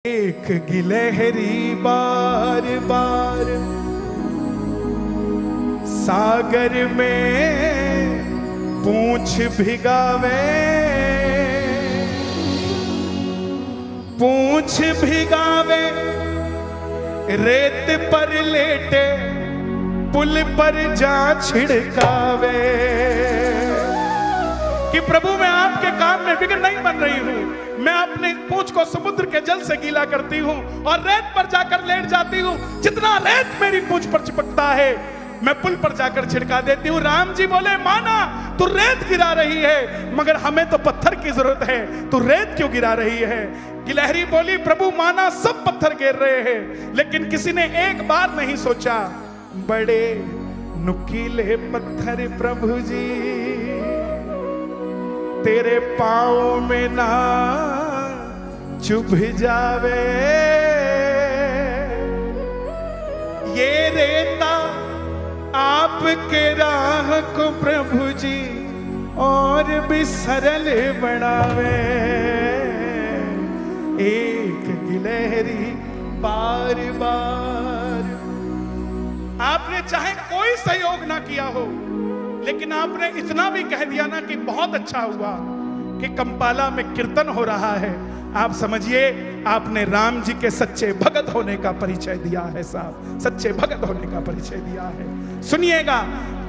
एक गिलहरी बार बार सागर में पूंछ भिगावे, पूंछ भिगावे रेत पर लेटे पुल पर जा छिड़कावे कि प्रभु मैं आपके काम में विघ्न नहीं बन रही हूं। मैं अपने पूंछ को समुद्र के जल से गीला करती हूं और रेत पर जाकर लेट जाती हूं। जितना रेत मेरी पूंछ पर चिपकता है मैं पुल पर जाकर छिड़का देती हूं। राम जी बोले माना तू रेत गिरा रही है मगर हमें तो पत्थर की जरूरत है, तू रेत क्यों गिरा रही है? गिलहरी बोली प्रभु माना सब पत्थर गिर रहे हैं लेकिन किसी ने एक बार नहीं सोचा बड़े नुकीले पत्थर प्रभु जी तेरे पाँव में ना चुभ जावे। ये रेता आपके राह को प्रभु जी और भी सरल बनावे। एक गिलहरी बार बार, आपने चाहे कोई सहयोग ना किया हो लेकिन आपने इतना भी कह दिया ना कि बहुत अच्छा हुआ कि कंपाला में कीर्तन हो रहा है, आप समझिए आपने राम जी के सच्चे भगत होने का परिचय दिया है। साहब सच्चे भगत होने का परिचय दिया है। सुनिएगा,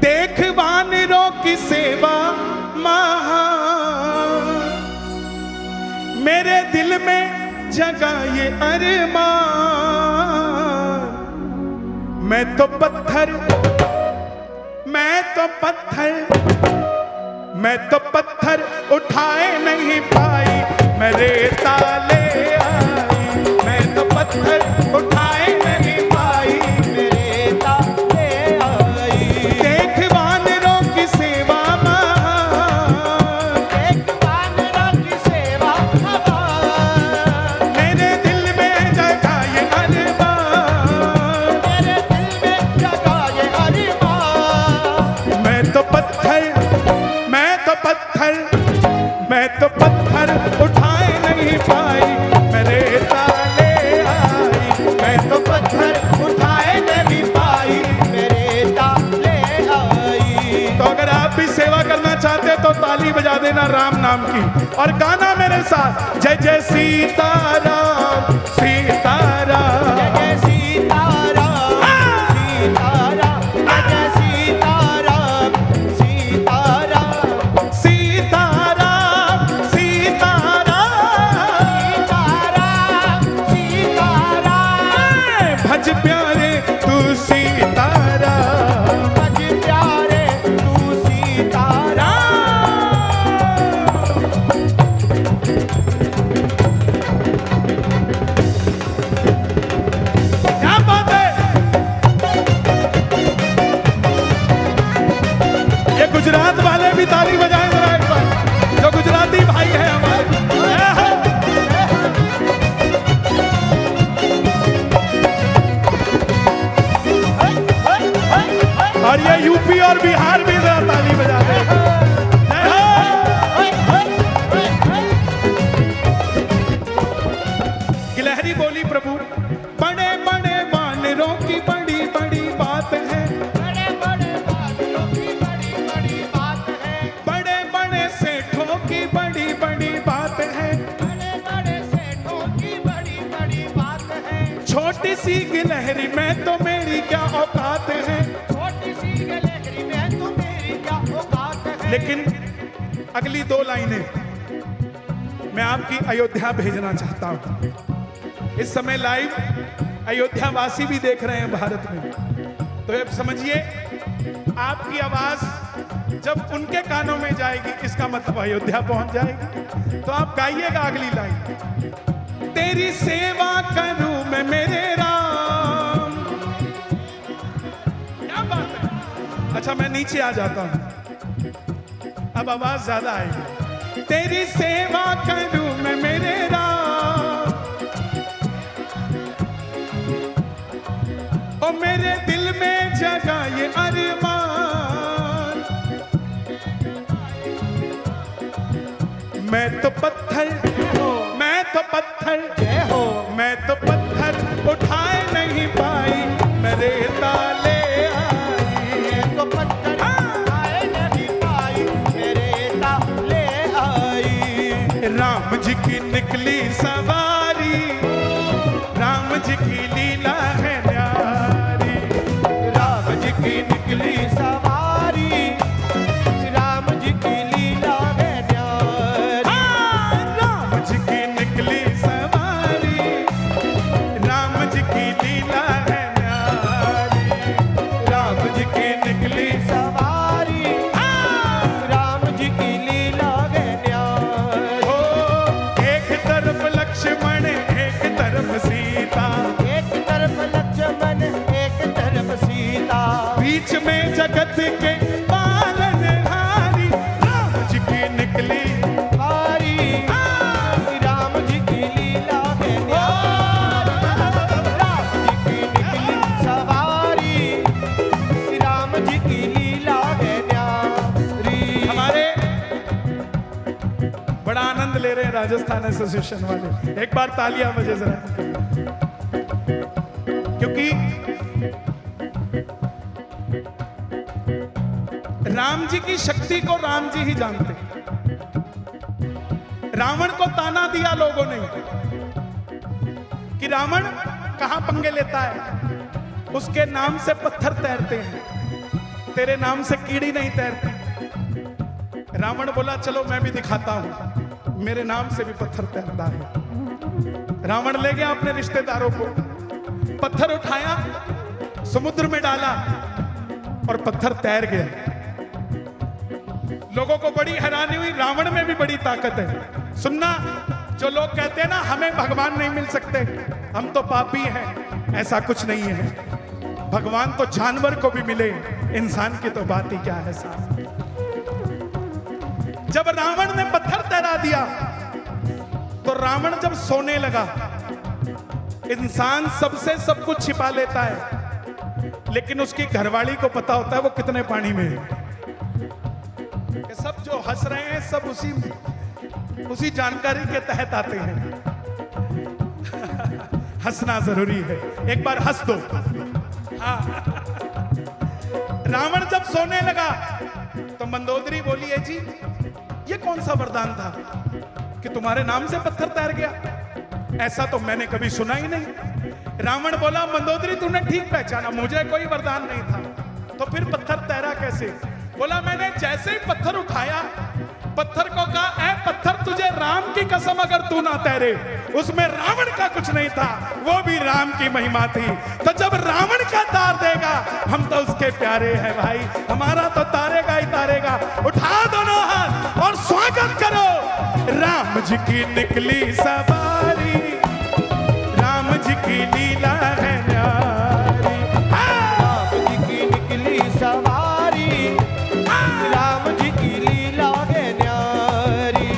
देख वानरों की सेवा महान मेरे दिल में जगा ये अरमान। मैं तो पत्थर उठाए नहीं पाई, मैं रेता ले आई। मैं तो पत्थर उठाए नहीं पाई, मैं रेता ले आई। देख वानरों की सेवा महान, देख वानरों की सेवा महान मेरे दिल में जगा ये अरमान। मेरे दिल में जगा ये अरमान। मैं तो पत्थर उठाए नहीं पाई, मैं रेता ले आई। मैं तो पत्थर उठाए नहीं पाई, मैं रेता ले आई। तो अगर आप भी सेवा करना चाहते तो ताली बजा देना राम नाम की और गाना मेरे साथ, जय जय सीताराम सीताराम। जय जय सीताराम सीताराम, जय जय सीताराम सीताराम। सीताराम सीताराम सीताराम सीताराम, भज प्यारे तू सीताराम। भज प्यारे तू सीताराम। क्या बात है, ये गुजरात वाले भी ताली बजाएं जरा एक बार, जो गुजराती भाई है हमारे। और ये यूपी और बिहार भी जरा ताली बजा दे। गिलहरी बोली प्रभु बड़े बड़े वानरों की बड़ी बड़ी बात है, बड़े बड़े वानरों की बड़ी बड़ी बात है, बड़े बड़े सेठों की बड़ी बड़ी बात है। बड़े बड़े सेठों की बड़ी बड़ी बात है। छोटी सी गिलहरी में तो मेरी क्या औकात है। छोटी सी गिलहरी में तो मेरी क्या औकात है। लेकिन अगली दो लाइनें मैं आपकी अयोध्या भेजना चाहता हूं। इस समय लाइव अयोध्या वासी भी देख रहे हैं भारत में, तो अब समझिए आपकी आवाज जब उनके कानों में जाएगी इसका मतलब अयोध्या पहुंच जाएगी। तो आप गाइएगा अगली लाइन, तेरी सेवा करूं मैं मेरे राम। क्या बात है। अच्छा मैं नीचे आ जाता हूं, अब आवाज ज्यादा आएगी। तेरी सेवा करूं मैं मेरे राम, ओ मेरे दिल में जगा ये अरमान। मैं तो पत्थर, मैं तो पत्थर, जय हो, मैं राजस्थान एसोसिएशन वाले, एक बार तालियां बजे जरा। क्योंकि राम जी की शक्ति को राम जी ही जानते हैं। रावण को ताना दिया लोगों ने कि रावण कहां पंगे लेता है, उसके नाम से पत्थर तैरते हैं, तेरे नाम से कीड़ी नहीं तैरती। रावण बोला चलो मैं भी दिखाता हूं, मेरे नाम से भी पत्थर तैरता है। रावण ले गया अपने रिश्तेदारों को, पत्थर उठाया, समुद्र में डाला और पत्थर तैर गया। लोगों को बड़ी हैरानी हुई, रावण में भी बड़ी ताकत है। सुनना, जो लोग कहते हैं ना हमें भगवान नहीं मिल सकते, हम तो पापी हैं, ऐसा कुछ नहीं है। भगवान तो जानवर को भी मिले, इंसान की तो बात ही क्या है साहब। जब रावण ने पत्थर तैरा दिया तो रावण जब सोने लगा, इंसान सबसे सब कुछ छिपा लेता है, लेकिन उसकी घरवाली को पता होता है वो कितने पानी में है। कि सब जो हंस रहे हैं सब उसी जानकारी के तहत आते हैं। हंसना जरूरी है, एक बार हंस दो। हाँ। रावण जब सोने लगा तो मंदोदरी बोली, है जी ये कौन सा वरदान था कि तुम्हारे नाम से पत्थर तैर गया? ऐसा तो मैंने कभी सुना ही नहीं। रावण बोला, मंदोदरी तूने ठीक पहचाना, मुझे कोई वरदान नहीं था, तो फिर पत्थर तैरा कैसे? बोला मैंने जैसे ही पत्थर उठाया, पत्थर को कहा, ऐ पत्थर तुझे राम की कसम अगर तू ना तैरे, उसमें रावण का कुछ नहीं था, वो भी राम की महिमा थी। तो जब रावण का तार देगा, हम तो उसके प्यारे हैं भाई, हमारा तो तारेगा ही तारेगा। उठा दोनों हाथ और स्वागत करो, राम जी की निकली सवारी, राम जी की लीला है न्यारी। राम जी की निकली सवारी, राम जी की लीला है न्यारी।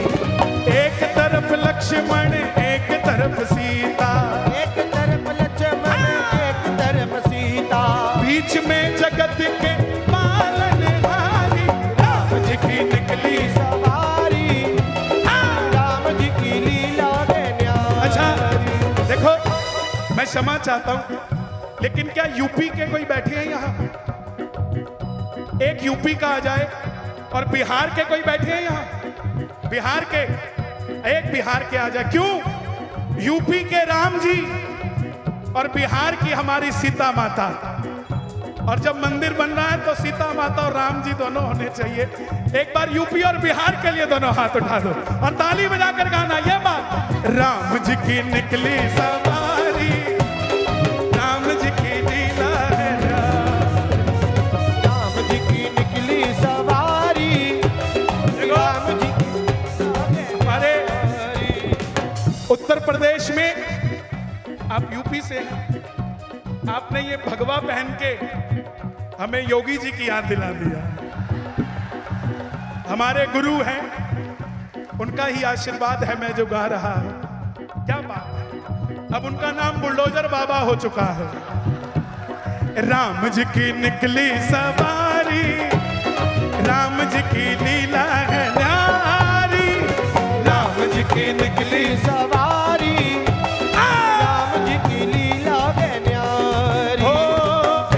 एक तरफ लक्ष्मण एक तरफ सीता, एक तरफ लक्ष्मण एक तरफ सीता, बीच में जगत के पालनहारी, राम जी की निकली सवारी, राम जी की लीला है न्यारी। अच्छा देखो, मैं क्षमा चाहता हूं, लेकिन क्या यूपी के कोई बैठे हैं यहां? एक यूपी का आ जाए, और बिहार के कोई बैठे हैं यहां? बिहार के एक बिहार के आ जाए। क्यों? यूपी के राम जी और बिहार की हमारी सीता माता। और जब मंदिर बन रहा है तो सीता माता और राम जी दोनों होने चाहिए। एक बार यूपी और बिहार के लिए दोनों हाथ उठा दो और ताली बजाकर गाना ये बात, राम जी की निकली सवारी, राम जी की लीला है राम जी की निकली सवारी, राम जी की हमारे उत्तर प्रदेश में, आप यूपी से हैं, आपने ये भगवा पहन के हमें योगी जी की याद दिला दिया। हमारे गुरु हैं, उनका ही आशीर्वाद है मैं जो गा रहा हूं। क्या बात है, अब उनका नाम बुलडोजर बाबा हो चुका है। राम जी की निकली सवारी, राम जी की लीला है न्यारी, राम जी की निकली सवारी, राम जी की लीला है न्यारी।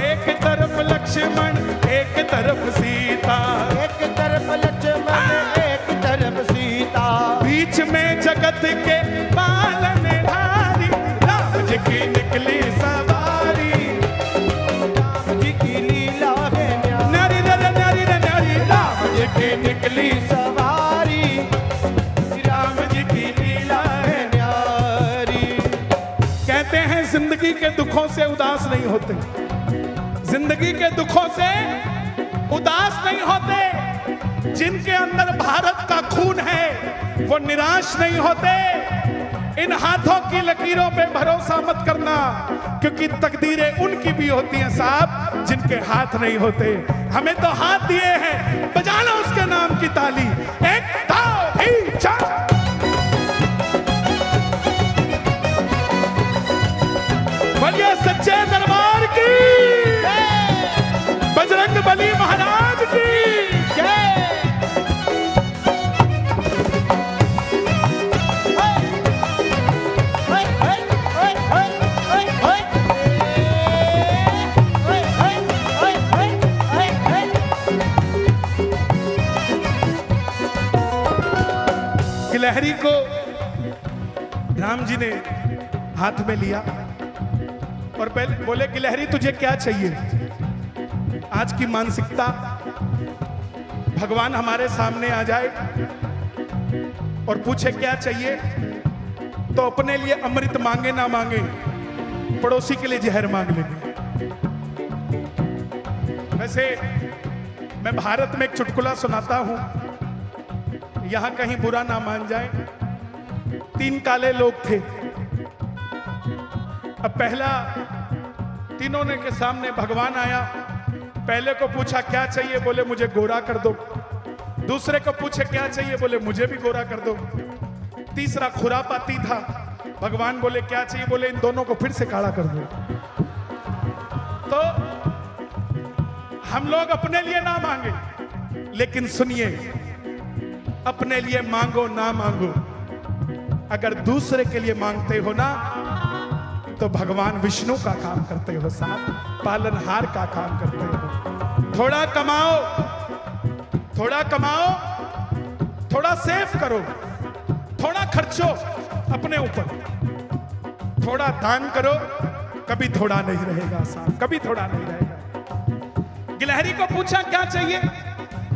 एक तरफ लक्ष्मण एक तरफ सीता, एक तरफ लक्ष्मण एक तरफ सीता, बीच में जगत के पालनहारी, राम जी की निकली सवारी, राम जी की लीला है न्यारी न्यारी न्यारी, राम जी की निकली सवारी, राम जी की लीला है। न्यारी। कहते हैं जिंदगी के दुखों से उदास नहीं होते, जिंदगी के दुखों से उदास नहीं होते। जिनके अंदर भारत का खून है वो निराश नहीं होते। इन हाथों की लकीरों पे भरोसा मत करना, क्योंकि तकदीरें उनकी भी होती हैं साहब जिनके हाथ नहीं होते। हमें तो हाथ दिए हैं, बजा लो उसके नाम की ताली। एक दाव भी चार, बोलिए सच्चे दरबार की, बजरंग बली महाराज की जय। गिलहरी को राम जी ने हाथ में लिया और पहले बोले, गिलहरी तुझे क्या चाहिए? आज की मानसिकता, भगवान हमारे सामने आ जाए और पूछे क्या चाहिए, तो अपने लिए अमृत मांगे ना मांगे, पड़ोसी के लिए जहर मांग लेंगे। वैसे मैं भारत में एक चुटकुला सुनाता हूं, यहां कहीं बुरा ना मान जाए। 3 काले लोग थे। अब पहला तीनों ने के सामने भगवान आया, पहले को पूछा क्या चाहिए, बोले मुझे गोरा कर दो। दूसरे को पूछे क्या चाहिए, बोले मुझे भी गोरा कर दो। तीसरा खुरापाती था, भगवान बोले क्या चाहिए, बोले इन दोनों को फिर से काला कर दो। तो हम लोग अपने लिए ना मांगे, लेकिन सुनिए, अपने लिए मांगो ना मांगो, अगर दूसरे के लिए मांगते हो ना, तो भगवान विष्णु का काम करते हो साहब, पालनहार का काम करते हो। थोड़ा कमाओ, थोड़ा कमाओ, थोड़ा सेव करो, थोड़ा खर्चो अपने ऊपर, थोड़ा दान करो, कभी थोड़ा नहीं रहेगा साहब, कभी थोड़ा नहीं रहेगा। गिलहरी को पूछा क्या चाहिए,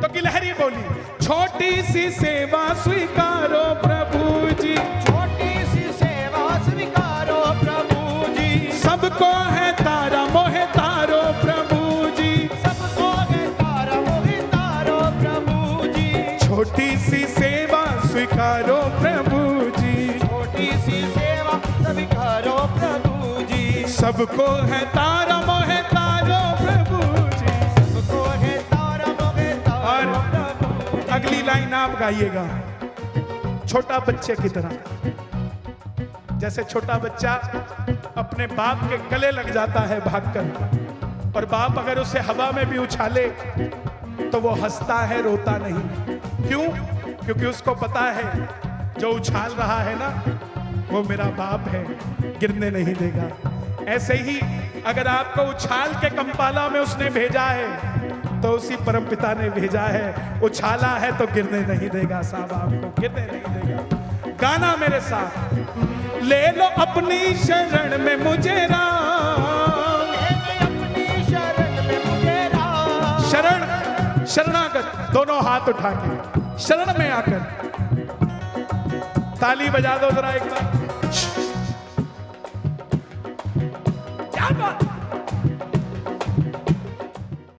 तो गिलहरी बोली, छोटी सी सेवा स्वीकारो प्रभु जी, छोटी सी सेवा स्वीकारो प्रभु जी, सबको है तारा मोहे तारो प्रभु जी, सबको है तारा मोहे तारो प्रभु जी, छोटी सी सेवा स्वीकारो प्रभु जी, छोटी सी सेवा स्वीकारो प्रभु जी, सबको है तारा मोहे तारो प्रभु जी। सबको है तारा मोहे तारो प्रभु जी। अगली लाइन आप गाइएगा, छोटा बच्चे की तरह। जैसे छोटा बच्चा अपने बाप के गले लग जाता है भागकर, और बाप अगर उसे हवा में भी उछाले तो वो हंसता है, रोता नहीं। क्यों? क्योंकि उसको पता है जो उछाल रहा है ना, वो मेरा बाप है, गिरने नहीं देगा। ऐसे ही अगर आपको उछाल के कंपाला में उसने भेजा है, तो उसी परमपिता ने भेजा है, उछाला है तो गिरने नहीं देगा साहब, आपको गिरने नहीं देगा। गाना मेरे साथ, ले लो अपनी शरण में मुझे राम, अपनी शरण में मुझे राम, शरण शरणागत, दोनों हाथ उठा के शरण में आकर ताली बजा दो जरा एक बार। क्या बात।